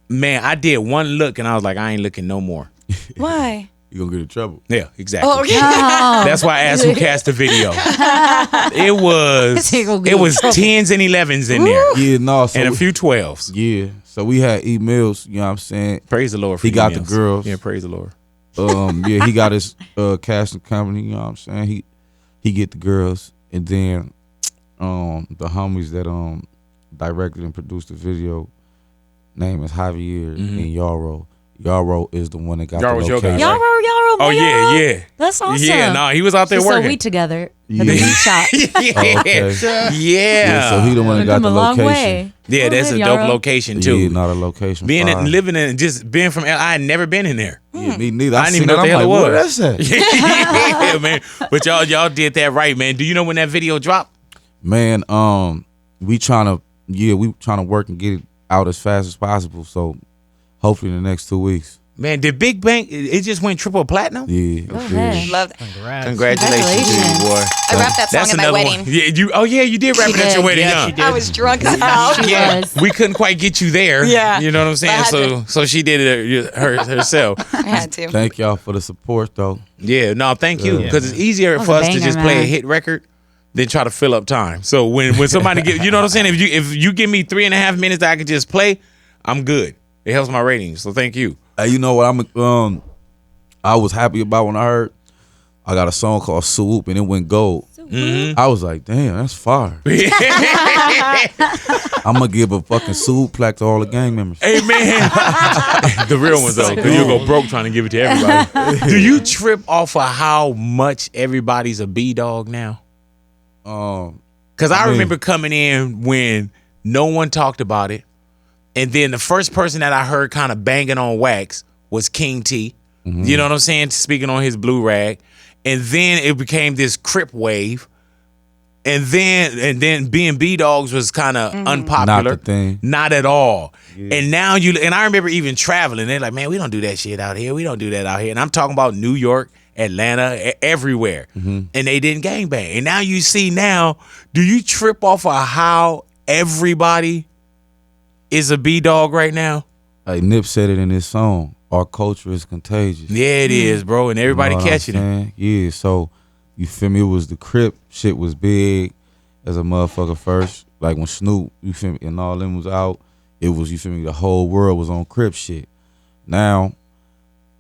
Man, I did one look and I was like, I ain't looking no more. Why? You gonna get in trouble. Yeah, exactly. Oh, okay. That's why I asked who cast the video. It was 10s and 11s in there. Yeah, no. So and a few 12s. Yeah. So we had emails, you know what I'm saying? Praise the Lord for He got the girls. Yeah, praise the Lord. Yeah, he got his casting company, you know what I'm saying? He get the girls, and then the homies that directed and produced the video, name is Javier and Yarrow. Yarrow is the one that got Yarrow's the location. Yarrow. Oh yeah. That's awesome. Yeah, no, he was out there working. So we together at Yeah. the beach shop. Yeah. So he the one that got Come the a long location. way. Yeah, that's a dope location too. Yeah, not a location. Living in, just being from, I had never been in there. Yeah, me neither. I didn't even know what the hell it was. What is that? Yeah, man. But y'all did that right, man. Do you know when that video dropped? Man, we trying to work and get it out as fast as possible. So hopefully in the next 2 weeks. Man, did Big Bang, it just went triple platinum? Yeah. Love that. Congratulations to you, boy. I rapped that song at my wedding. One. Yeah, you did rap it at your wedding, huh? I was drunk as hell. Yeah, we couldn't quite get you there. Yeah. You know what I'm saying? So she did it herself. I had to. Thank y'all for the support, though. Yeah, no, thank you. Because it's easier for us to just play a hit record than try to fill up time. So when somebody you know what I'm saying? If you give me 3.5 minutes that I can just play, I'm good. It helps my ratings. So thank you. You know what I was happy about when I heard I got a song called Swoop and it went gold. I was like, damn, that's fire. I'm gonna give a fucking Swoop plaque to all the gang members. Hey man, the real ones though, because you'll go broke trying to give it to everybody. Do you trip off of how much everybody's a B-dog now? Because I remember coming in when no one talked about it. And then the first person that I heard kind of banging on wax was King T. You know what I'm saying? Speaking on his blue rag. And then it became this Crip wave. And then being B-dogs was kind of unpopular. Not the thing. Not at all. Yeah. And now and I remember even traveling. They're like, man, we don't do that shit out here. We don't do that out here. And I'm talking about New York, Atlanta, everywhere. And they didn't gangbang. And now you see do you trip off of how everybody is a B-dog right now? Like Nip said it in his song, our culture is contagious. Yeah, it is, bro. And everybody catching it. Yeah, so you feel me? It was the Crip shit was big as a motherfucker first. Like when Snoop, you feel me, and all them was out, it was, you feel me, the whole world was on Crip shit. Now,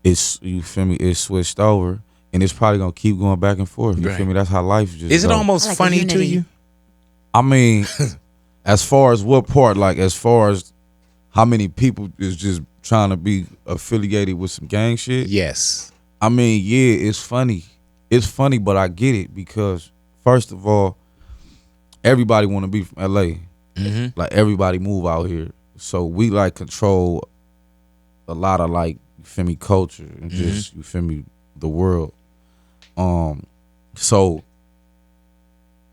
it's, you feel me, it's switched over, and it's probably gonna keep going back and forth. You feel me? That's how life just Is it almost funny to you? I mean, as far as what part, like as far as how many people is just trying to be affiliated with some gang shit? Yes. I mean, yeah, it's funny. It's funny, but I get it because first of all, everybody want to be from LA. Like everybody move out here. So we like control a lot of like, you feel me, culture and just, you feel me, the world. So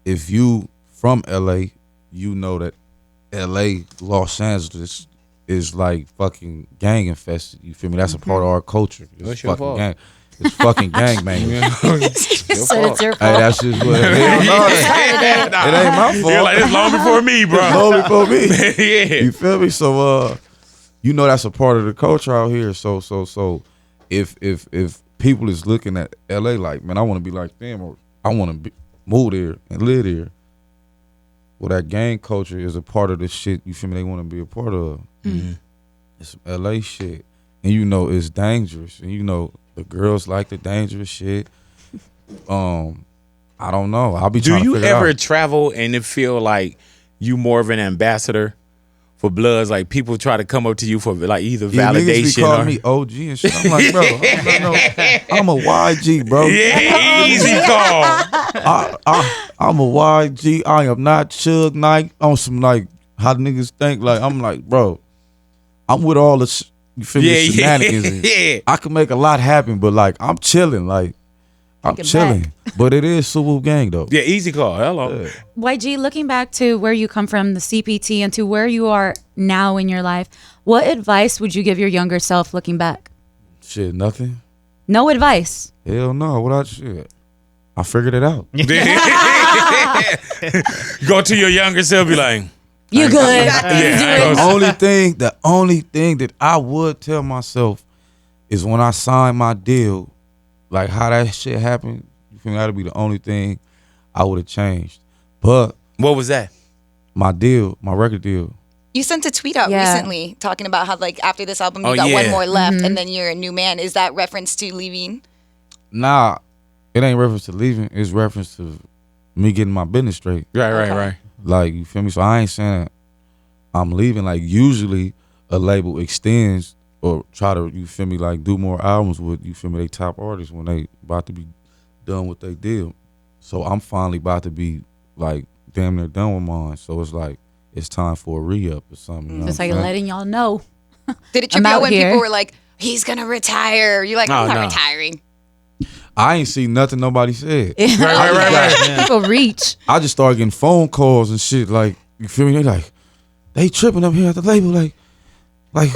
if you from LA, you know that LA, Los Angeles is like fucking gang infested. You feel me? That's a part of our culture. It's fucking gang. It's fucking gang banging. So it's your fault. Hey, that's just what it is. It ain't my fault. You're like, it's long before me, bro. It's long before me. Yeah. You feel me? So you know that's a part of the culture out here. So if people is looking at LA like, man, I want to be like them, or I want to move there and live there. Well, that gang culture is a part of the shit. You feel me? They want to be a part of. Mm-hmm. It's some LA shit, and you know it's dangerous, and you know the girls like the dangerous shit. I don't know. I'll be. Do trying you to figure ever out. travel and it feel like you more of an ambassador for Bloods? Like people try to come up to you for like either Yeah, niggas be validation calling or me OG and shit. I'm like, bro, I'm a YG, bro. yeah, easy call. I'm a YG. I am not Suge Knight on some like how niggas think. Like I'm like, bro, I'm with all the you feel me shenanigans. Yeah. I can make a lot happen, but like I'm chilling. Like I'm chilling. But it is Suwu gang though. Yeah, easy call. Hello. Yeah. YG, looking back to where you come from, the CPT, and to where you are now in your life, what advice would you give your younger self looking back? Shit, nothing. No advice. Hell no. What I shit. I figured it out. Go to your younger self, be like, You good. The only thing that I would tell myself is when I signed my deal, like how that shit happened, you feel me? That'd be the only thing I would have changed. But what was that? my deal, my record deal. You sent a tweet out recently talking about how like after this album you Oh, got yeah. one more left and then you're a new man. Is that reference to leaving? Nah, it ain't reference to leaving. It's reference to me getting my business straight. Right. Like, you feel me? So I ain't saying I'm leaving. Like, usually a label extends or try to, you feel me, like do more albums with, you feel me, they top artists when they about to be done with their deal. So I'm finally about to be like damn near done with mine. So it's like it's time for a re-up or something. You know Just what like I'm saying? letting y'all know. Did it trip I'm you out out when here. people were like, he's gonna retire? You're like, I'm No, not no. retiring. I ain't seen nothing nobody said. Right. People reach. I just started getting phone calls and shit. Like, you feel me? They like, they tripping up here at the label. Like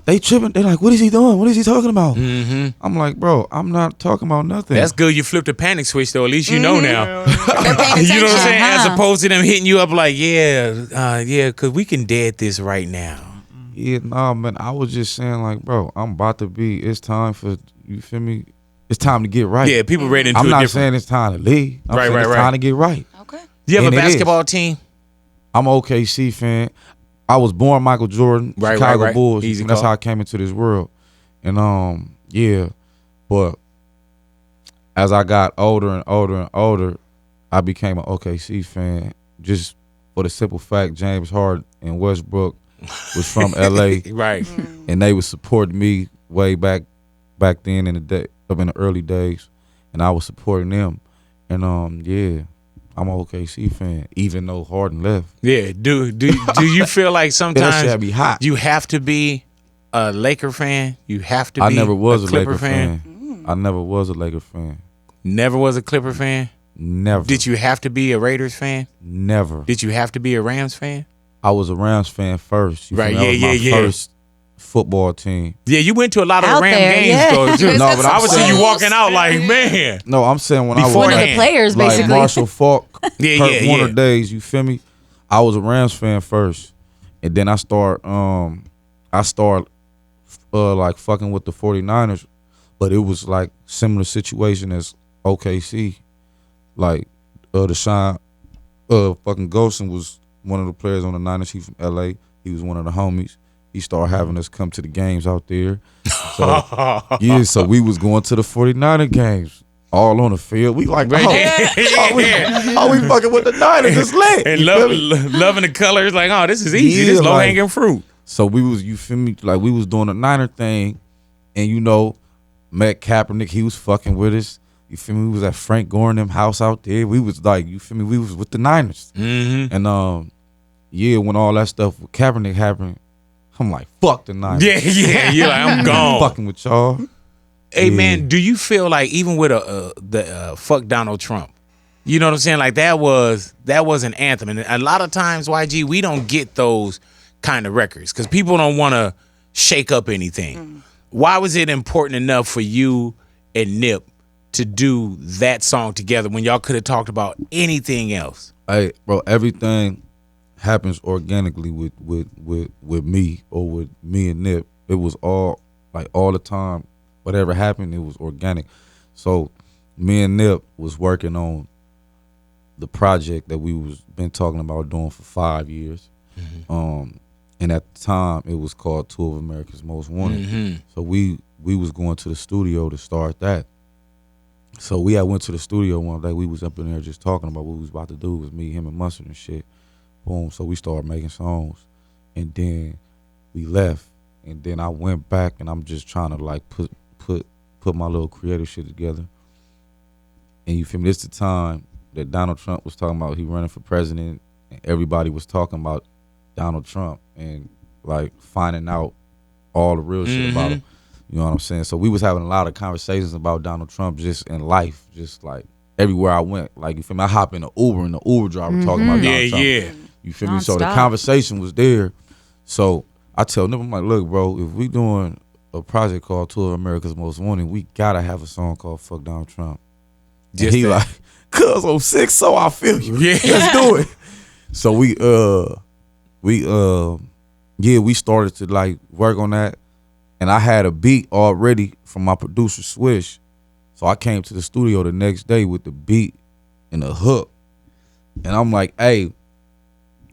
they tripping. They like, what is he doing? What is he talking about? Mm-hmm. I'm like, bro, I'm not talking about nothing. That's good. You flipped a panic switch though. At least you know now. They're paying You know what I'm saying? As Huh. opposed to them hitting you up like, yeah, cause we can dead this right now. Yeah, nah, man. I was just saying, like, bro, I'm about to be. It's time for, you feel me? It's time to get right. Yeah, people ready into I'm a not different. saying it's time to leave. I'm saying it's time to get right. Okay. You have and a it is. basketball team? I'm an OKC fan. I was born Michael Jordan, Right, Chicago right. Bulls. Easy and that's call. how I came into this world. And yeah, but as I got older and older and older, I became an OKC fan just for the simple fact James Harden and Westbrook was from LA, Right. and they was supporting me way back then in the early days, and I was supporting them. And yeah, I'm an OKC fan, even though Harden left. Yeah. Do you feel like That sometimes shit be hot. you have to be a Laker fan? You have to be I never was a Clipper Laker fan. I never was a Laker fan. Never was a Clipper fan? Never. Did you have to be a Raiders fan? Never. Did you have to be a Rams fan? I was a Rams fan first. You feel Right, me? That was yeah. my first football team. Yeah, you went to a lot of Out the Ram there, games yeah. though too. No, but I would see you Bulls walking out like, man. No, I'm saying when I was Before One of the Hand. players, like basically. Marshall Falk, Yeah, Kurt yeah, Warner yeah. days, you feel me? I was a Rams fan first. And then I start like fucking with the 49ers, but it was like similar situation as OKC. Like Deshaun fucking Golson was one of the players on the Niners. He's from LA. He was one of the homies. He started having us come to the games out there. So yeah, so we was going to the 49er games. All on the field. We like, we fucking with the Niners. It's lit. And You feel me? loving the colors, like, oh, this is easy. Yeah, This is low like- hanging fruit. So we was, you feel me? Like we was doing the Niner thing, and you know, met Kaepernick. He was fucking with us. You feel me? We was at Frank Gore and them house out there. We was like, you feel me? We was with the Niners. Mm-hmm. And yeah, when all that stuff with Kaepernick happened, I'm like, fuck the Niners. Yeah. You're like, I'm I'm gone. fucking with y'all. Hey man, do you feel like even with the fuck Donald Trump, you know what I'm saying? Like that was an anthem, and a lot of times, YG, we don't get those kind of records because people don't want to shake up anything. Why was it important enough for you and Nip to do that song together when y'all could have talked about anything else? Hey, bro, everything happens organically with me or with me and Nip. It was all like all the time. Whatever happened, it was organic. So me and Nip was working on the project that we was been talking about doing for 5 years. And at the time it was called Two of America's Most Wanted. So we was going to the studio to start that. So we had went to the studio one day. We was up in there just talking about what we was about to do. It was me, him, and Mustard and shit. Boom. So we started making songs, and then we left, and then I went back, and I'm just trying to like put my little creative shit together. And you feel me? This the time that Donald Trump was talking about he running for president, and everybody was talking about Donald Trump and like finding out all the real shit about him. You know what I'm saying? So we was having a lot of conversations about Donald Trump just in life, just like everywhere I went. Like, you feel me? I hop in the Uber and the Uber driver talking about Donald Trump. You feel me? So the conversation was there. So I tell Nip, I'm like, look, bro, if we doing a project called Two of America's Most Wanted, we gotta have a song called Fuck Donald Trump. And he like, cuz I'm sick, so I feel you. Yeah. Let's do it. So we started to like work on that. And I had a beat already from my producer, Swish. So I came to the studio the next day with the beat and the hook. And I'm like, hey,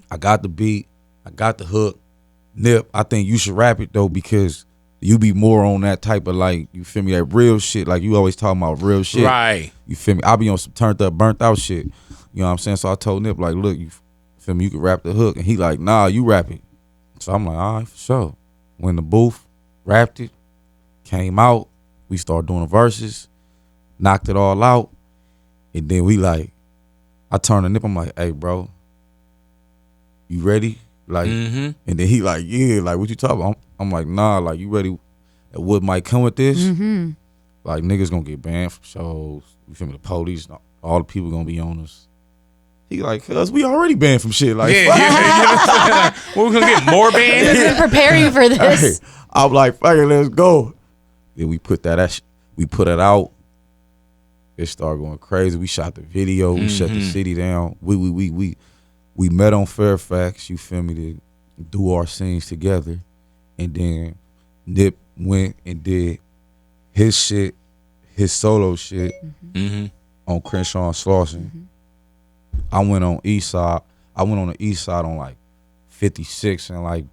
I got the beat, I got the hook. Nip, I think you should rap it though, because you be more on that type of like, you feel me, that real shit. Like you always talking about real shit. Right. You feel me? I be on some turned up, burnt out shit. You know what I'm saying? So I told Nip, like, look, you feel me, you can rap the hook. And he like, nah, you rap it. So I'm like, all right, for sure. Went in the booth, rapped it, came out, we started doing the verses, knocked it all out, and then we like, I turned to Nip, I'm like, hey bro, you ready? Like, and then he like, yeah, like what you talking about? I'm like, nah, like you ready? What might come with this? Like niggas gonna get banned from shows, you feel me, the police, all the people gonna be on us. He like, cuz we already banned from shit. Like, yeah. We're gonna get more banned. We've been preparing for this. Hey, I'm like, fuck it, let's go. Then we put we put it out. It started going crazy. We shot the video. We shut the city down. We met on Fairfax. You feel me, to do our scenes together, and then Nip went and did his shit, his solo shit on Crenshaw and Slauson. I went on East Side. I went on the East Side on like 56 and like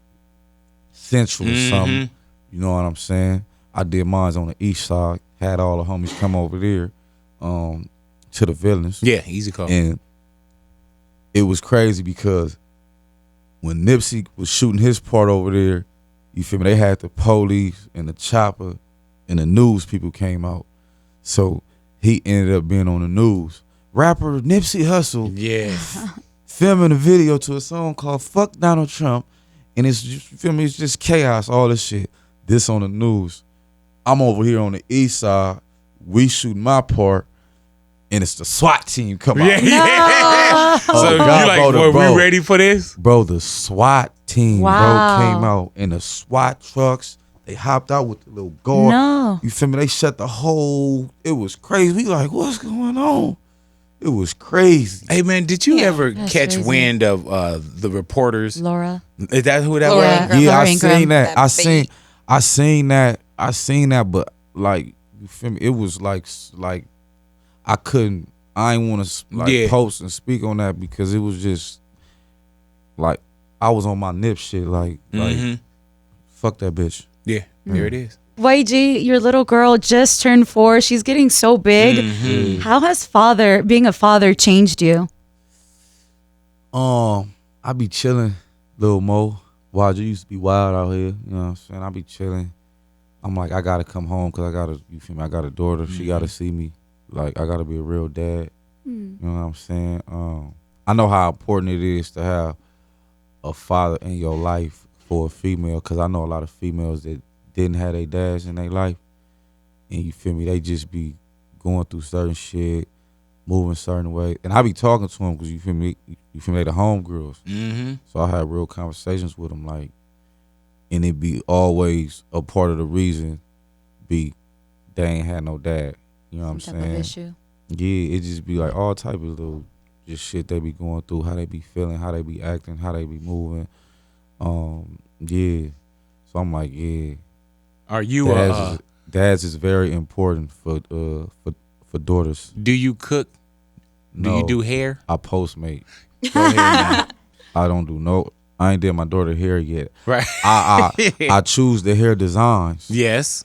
Central or something. You know what I'm saying? I did mines on the East Side. Had all the homies come over there to the Villains. Yeah, easy call. And it was crazy because when Nipsey was shooting his part over there, you feel me, they had the police and the chopper and the news people came out. So he ended up being on the news. Rapper Nipsey Hussle, filming a video to a song called Fuck Donald Trump, and it's just, you feel me, it's just chaos, all this shit. This on the news. I'm over here on the East Side, we shooting my part, and it's the SWAT team coming out. No. So you like, bro, we ready for this? Bro, the SWAT team, bro, came out in the SWAT trucks. They hopped out with the little guard. No. You feel me? They shut the whole, it was crazy. We like, what's going on? It was crazy. Hey man, did you ever catch wind of the reporters? Laura. Is that who that Laura, was? Yeah, Laura I Ingram. seen that. I seen that, but like, you feel me? It was like I ain't want to like post and speak on that because it was just like I was on my Nip shit, like fuck that bitch. Yeah, there it is. YG, your little girl just turned 4. She's getting so big. How has being a father changed you? I be chilling, Lil Mo. YG used to be wild out here. You know what I'm saying? I be chilling. I'm like, I gotta come home because you feel me? I got a daughter. She gotta see me. Like, I gotta be a real dad. You know what I'm saying? I know how important it is to have a father in your life for a female, because I know a lot of females that didn't have their dads in their life, and you feel me, they just be going through certain shit, moving certain way, and I be talking to them because you feel me, they the homegirls. So I had real conversations with them, like, and it be always a part of the reason be they ain't had no dad. You know what I'm saying? Issue. Yeah, it just be like all type of little just shit they be going through, how they be feeling, how they be acting, how they be moving. Yeah. So I'm like, yeah. Are you dads is very important for daughters. Do you cook? Do No, you do hair? I Postmate. Go ahead now. I don't do no. I ain't did my daughter hair yet. Right. I choose the hair designs. Yes.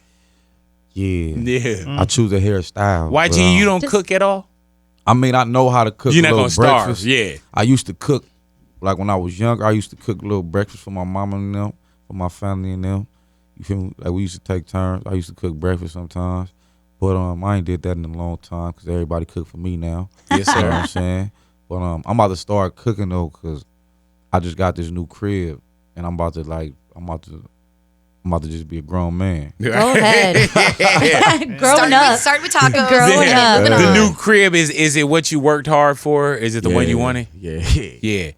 Yeah. Yeah. I choose the hairstyle. YG, you don't cook at all? I mean, I know how to cook. You're a not little gonna starve. breakfast. Yeah. I used to cook, like when I was younger. I used to cook a little breakfast for my mama and them, for my family and them. You feel me? Like we used to take turns. I used to cook breakfast sometimes, but I ain't did that in a long time because everybody cook for me now. Yes, You know what sir. I'm saying? But I'm about to start cooking though because I just got this new crib and I'm about to just be a grown man. Go ahead. Growing up. Start with tacos. Growing up. Moving The on. new crib is it what you worked hard for? Is it the one you wanted? Yeah. Yeah.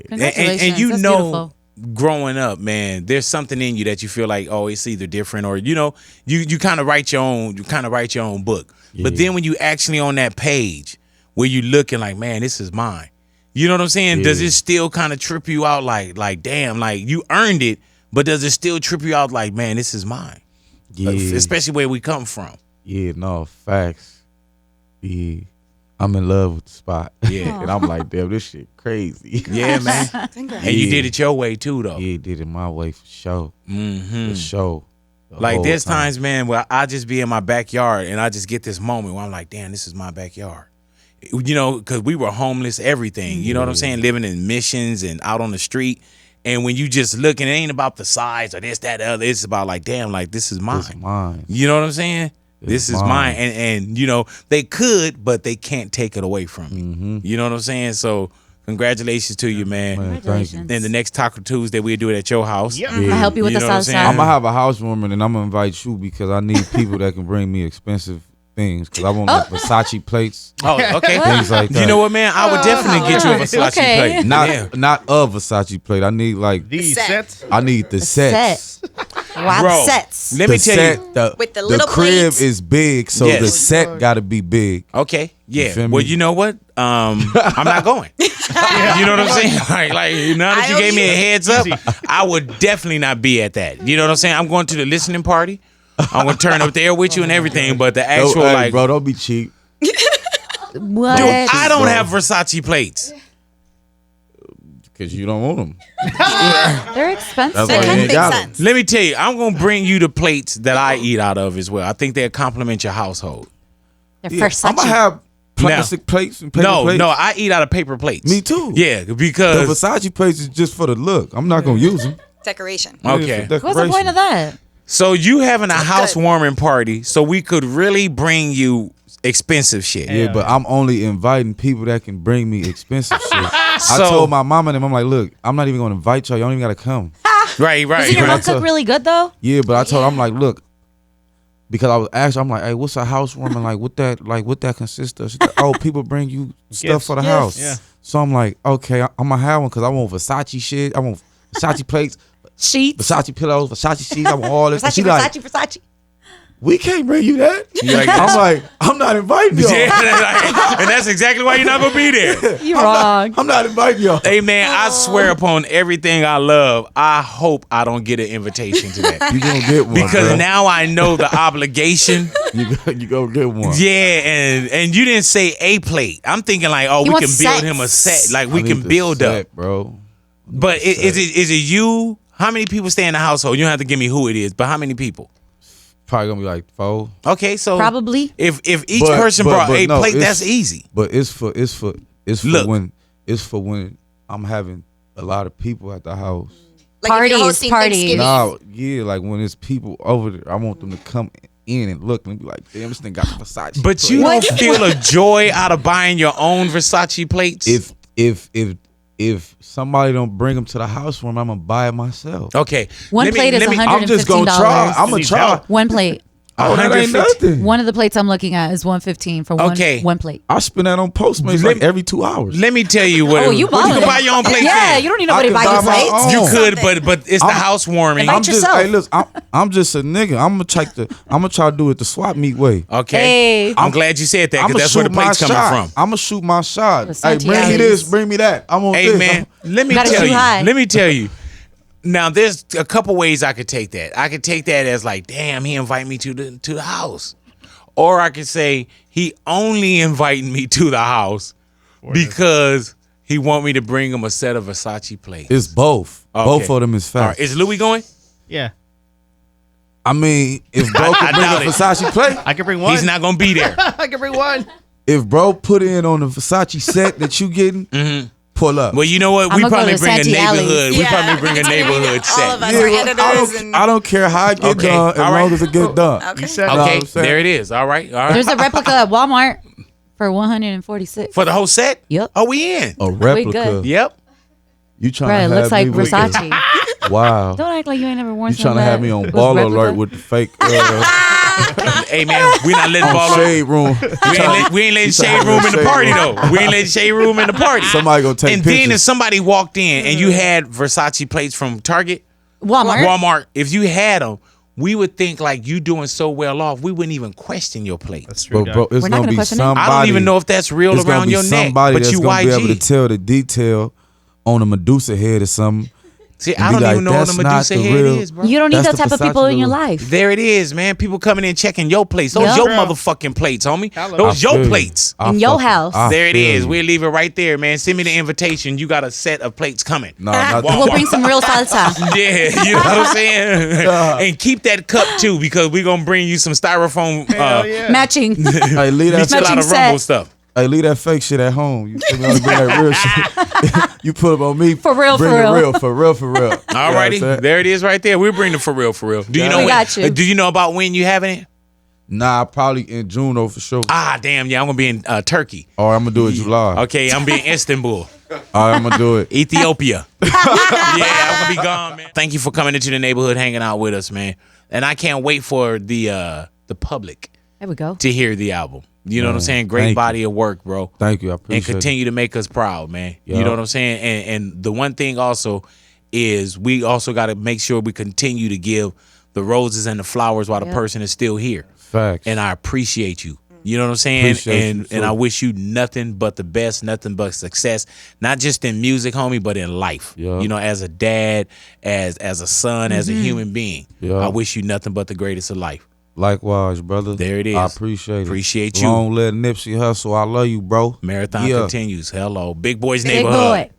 Congratulations. And you That's know, beautiful. growing up, man, there's something in you that you feel like, oh, it's either different or you kind of write your own book. But then when you actually on that page where you looking like, man, this is mine. You know what I'm saying? Yeah. Does it still kind of trip you out like damn, like you earned it, but does it still trip you out like, man, this is mine? Yeah. Especially where we come from. Yeah, no, facts. Yeah. I'm in love with the spot. Yeah. And I'm like, damn, this shit crazy. Yeah, man. And you did it your way too, though. Yeah, did it my way for sure. Mm-hmm. For sure. The Like whole there's time. times, man, where I just be in my backyard and I just get this moment where I'm like, damn, this is my backyard. You know, because we were homeless, everything. You know what I'm saying? Living in missions and out on the street. And when you just look, and it ain't about the size or this, that, the other. It's about like, damn, like this is mine. This is mine. You know what I'm saying? This is mine. mine. And you know, they could, but they can't take it away from me. Mm-hmm. You know what I'm saying? So congratulations to you, man. Man, thank you. Congratulations. And the next Taco Tuesday, we'll do it at your house. Yeah. I help you with You the know what I'm south saying? side. I'm going to have a housewarming and I'm going to invite you because I need people that can bring me expensive things because I want like Versace plates, Oh, okay. things like that. You know what, man? I would definitely get you a Versace Okay. plate. Not Yeah. not a Versace plate. I need like These Set. sets. I need the sets. Wow, Bro, sets. let me The tell set, you. With the little crib plates. is big, so Yes. the set got to be big. Okay, You yeah. feel me? Well, you know what? I'm not going. You know what I'm saying? Like now that you I gave me a owe you. heads up, I would definitely not be at that. You know what I'm saying? I'm going to the listening party. I'm gonna turn up there with you and everything, but the actual Hey, like, bro, don't be cheap. What? dude, I don't bro. have Versace plates. Because you don't want them. They're expensive. That's That why you kind of ain't makes got 'em. sense. Let me tell you, I'm gonna bring you the plates that I eat out of as well. I think they'll complement your household. They're Yeah, Versace. I'm going to have plastic plates and paper plates. No, I eat out of paper plates. Me too. Yeah, The because Versace plates is just for the look. I'm not going to use them. Decoration. okay. What's the point of that? So you having a Good. housewarming party, so we could really bring you expensive shit. Yeah, but I'm only inviting people that can bring me expensive shit. I So- told my mama and them, I'm like, look, I'm not even going to invite y'all. Y'all don't even got to come. Right, right. Doesn't your But I mom cook told- really good though? Yeah, but I told her, I'm like, look, because I was asking, I'm like, hey, what's a housewarming like? What that consists of? She's like, oh, people bring you stuff Gifts. for the Yes. house. Yeah. So I'm like, okay, I'm gonna have one because I want Versace shit. I want Versace plates, Sheets. Versace pillows, Versace sheets. I want all this. And Versace, she like, Versace. we can't bring you that. like, I'm like, I'm not inviting y'all. Yeah, and that's exactly why you're not gonna be there. You're wrong. I'm not inviting y'all. Hey man, I swear upon everything I love, I hope I don't get an invitation to that. You gonna get one Because bruh. now I know the obligation. you go get one. Yeah, and you didn't say a plate. I'm thinking like, oh, He we can wants build sets. him a set. Like I we need can the build set, up. bro. But is it you? How many people stay in the household? You don't have to give me who it is, but how many people? Probably gonna be like 4. Okay, so Probably. if each But- person but- brought but a no, plate, it's- that's easy. But it's for Look. when I'm having a lot of people at the house. Like if Parties, you're hosting parties. Thanksgiving. No, yeah, like when it's people over there, I want them to come in and look and be like, damn, this thing got the Versace. But plate. you don't feel a joy out of buying your own Versace plates? if somebody don't bring them to the house room, I'm gonna buy it myself. Okay. One let me- plate is let me- $100. I'm just gonna try. I'm gonna Needs try. help. One plate. Oh, that ain't 150. nothing. One of the plates I'm looking at is $115 for one plate. I spend that on Postmates like every 2 hours. Let me tell you what. Oh, you can buy your own plate. Yeah, you don't need nobody to buy your plates. You could, but it's the housewarming. Invite yourself. Hey, listen, I'm just a nigga. I'm gonna try to do it the swap meet way. Okay. Hey. I'm glad you said that because that's where the plate's coming from. I'm gonna shoot my shot. Hey, Versace bring me alleys. this, bring me that. I'm on this. Hey man, let me Gotta tell shoot you. high. Let me tell you. Now there's a couple ways I could take that. I could take that as like, damn, he invite me to the house. Or I could say he only inviting me to the house because he want me to bring him a set of Versace plates. It's both. Okay. Both of them is All fact. right. Is Louis going? Yeah. I mean, if bro could bring doubt a it. Versace plate, I can bring one. He's not gonna be there. I can bring one. if bro put in on the Versace set that you getting, pull up. Well, you know what? I'ma We go probably to bring a Santee Alley. neighborhood. We Yeah. probably bring a neighborhood All of set. us are editors. I don't care how it get Okay, done as all right. long as it get done. Okay. You said know what Okay, I'm saying? there it is. All right, all right. There's a replica at Walmart for $146. For the whole set? Yep. Oh, we in. A replica. good. Yep. You trying Right, to it have looks like me with Versace. the- Wow. Don't act like you ain't never worn You something trying to have that me on was Ball replica. Alert with the fake Hey man, we not letting ball shade room. We ain't letting You trying shade to room have in the shade party room. though. We ain't letting shade room in the party. Somebody gonna take And then if pictures. somebody walked in and you had Versace plates from Target, Walmart. if you had them, we would think like you doing so well off, we wouldn't even question your plate. That's true. Bro, it's We're not gonna gonna be question it. somebody. I don't even know if that's real it's gonna around be your neck, somebody but that's you gonna be able to YG. tell the detail on a Medusa head or something. See, and I be don't like, even know what a "That's not Medusa the head real-" is, bro. You don't need That's that the type of Versace people in your little- life. There it is, man. People coming in checking your plates. Those Yep. your True. motherfucking plates, homie. Hello. Those I your feel plates. you. I In your fucking- house. I There it feel is. you. We'll leave it right there, man. Send me the invitation. You got a set of plates coming. No, not Wow. We'll bring some real salsa. Yeah, you know what I'm saying? And keep that cup too, because we're gonna bring you some styrofoam Hell yeah. Matching. Hey, leave that. a lot of set. rumble stuff. Hey, leave that fake shit at home. You feel me? Only bring that real shit. You put it on me. For real, bring for it real. real, for real, for real. Alrighty, there it is right there. We'll bring the for real, for real. Do you know We when? got you. Do you know about when you having it? Nah, probably in June though for sure. Ah, damn, yeah, I'm gonna be in Turkey. Or I'm gonna do it July. Okay, I'm being Istanbul, All right, I'm gonna do it. Ethiopia. Yeah, I'm gonna be gone, man. Thank you for coming into the neighborhood, hanging out with us, man. And I can't wait for the public There we go. to hear the album. You know what I'm saying? Great thank body of work, bro. Thank you. I And appreciate continue to make us proud, man. You Yeah. know what I'm saying? And the one thing also is we also got to make sure we continue to give the roses and the flowers while the Yeah. person is still here. it. Facts. And I appreciate you. You know what I'm saying? Appreciate you, And too. I wish you nothing but the best, nothing but success, not just in music, homie, but in life. Yeah. You know, as a dad, as a son, as a human being. Yeah. I wish you nothing but the greatest of life. Likewise, brother. There it is. I appreciate it. Appreciate you. Long live Nipsey Hussle. I love you, bro. Marathon Yeah. continues. Hello. Big Boy's Big Neighborhood. boy.